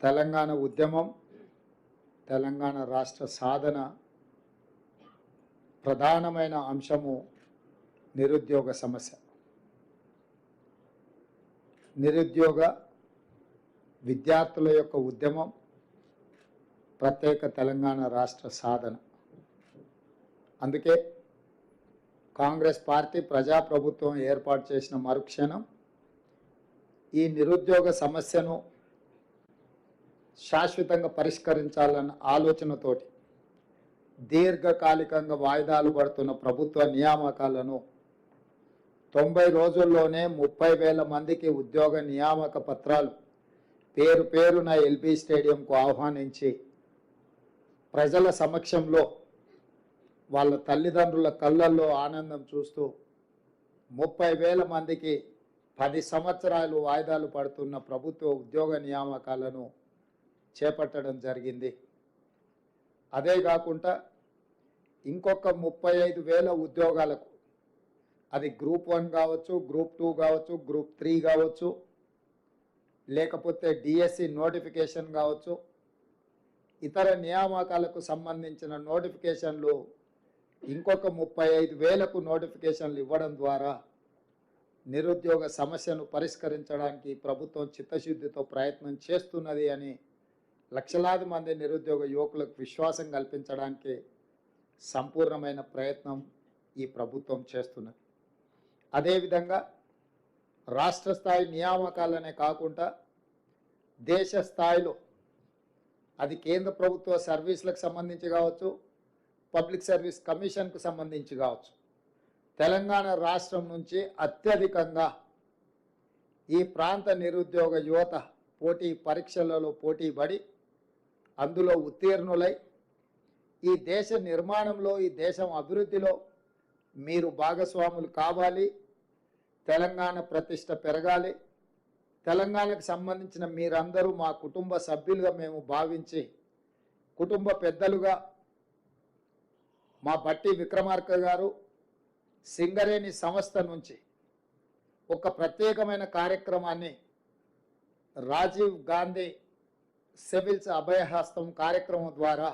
తెలంగాణ ఉద్యమం, తెలంగాణ రాష్ట్ర సాధన ప్రధానమైన అంశము నిరుద్యోగ సమస్య. నిరుద్యోగ విద్యార్థుల యొక్క ఉద్యమం, ప్రత్యేక తెలంగాణ రాష్ట్ర సాధన. అందుకే కాంగ్రెస్ పార్టీ ప్రజాప్రభుత్వం ఏర్పాటు చేసిన మరుక్షణం ఈ నిరుద్యోగ సమస్యను శాశ్వతంగా పరిష్కరించాలన్న ఆలోచనతోటి దీర్ఘకాలికంగా వాయిదాలు పడుతున్న ప్రభుత్వ నియామకాలను 90 రోజుల్లోనే 30,000 మందికి ఉద్యోగ నియామక పత్రాలు పేరున ఎల్బీ స్టేడియంకు ఆహ్వానించి ప్రజల సమక్షంలో వాళ్ళ తల్లిదండ్రుల కళ్ళల్లో ఆనందం చూస్తూ 30,000 మందికి 10 సంవత్సరాలు వాయిదాలు పడుతున్న ప్రభుత్వ ఉద్యోగ నియామకాలను చేపట్టడం జరిగింది. అదే కాకుండా ఇంకొక 35,000 ఉద్యోగాలకు, అది గ్రూప్ 1 కావచ్చు, గ్రూప్ 2 కావచ్చు, గ్రూప్ 3 కావచ్చు, లేకపోతే డిఎస్సి నోటిఫికేషన్ కావచ్చు, ఇతర నియామకాలకు సంబంధించిన నోటిఫికేషన్లు ఇంకొక 35,000కు నోటిఫికేషన్లు ఇవ్వడం ద్వారా నిరుద్యోగ సమస్యను పరిష్కరించడానికి ప్రభుత్వం చిత్తశుద్ధితో ప్రయత్నం చేస్తున్నది అని లక్షలాది మంది నిరుద్యోగ యువకులకు విశ్వాసం కల్పించడానికి సంపూర్ణమైన ప్రయత్నం ఈ ప్రభుత్వం చేస్తున్నది. అదేవిధంగా రాష్ట్ర స్థాయి నియామకాలనే కాకుండా దేశ స్థాయిలో, అది కేంద్ర ప్రభుత్వ సర్వీసులకు సంబంధించి కావచ్చు, పబ్లిక్ సర్వీస్ కమిషన్కు సంబంధించి కావచ్చు, తెలంగాణ రాష్ట్రం నుంచి అత్యధికంగా ఈ ప్రాంత నిరుద్యోగ యువత పోటీ పరీక్షలలో పోటీ పడి అందులో ఉత్తీర్ణులై ఈ దేశ నిర్మాణంలో, ఈ దేశం అభివృద్ధిలో మీరు భాగస్వాములు కావాలి, తెలంగాణ ప్రతిష్ట పెరగాలి, తెలంగాణకు సంబంధించిన మీరందరూ మా కుటుంబ సభ్యులుగా మేము భావించి, కుటుంబ పెద్దలుగా మా బట్టి విక్రమార్క గారు సింగరేణి సంస్థ నుంచి ఒక ప్రత్యేకమైన కార్యక్రమాన్ని రాజీవ్ గాంధీ సివిల్స్ అభయహస్తం కార్యక్రమం ద్వారా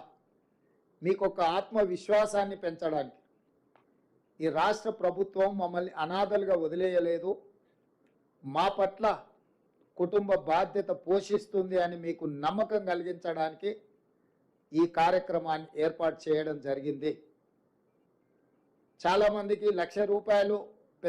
మీకు ఒక ఆత్మవిశ్వాసాన్ని పెంచడానికి, ఈ రాష్ట్ర ప్రభుత్వం మమ్మల్ని అనాథలుగా వదిలేయలేదు, మా పట్ల కుటుంబ బాధ్యత పోషిస్తుంది అని మీకు నమ్మకం కలిగించడానికి ఈ కార్యక్రమాన్ని ఏర్పాటు చేయడం జరిగింది. చాలామందికి 1,00,000 రూపాయలు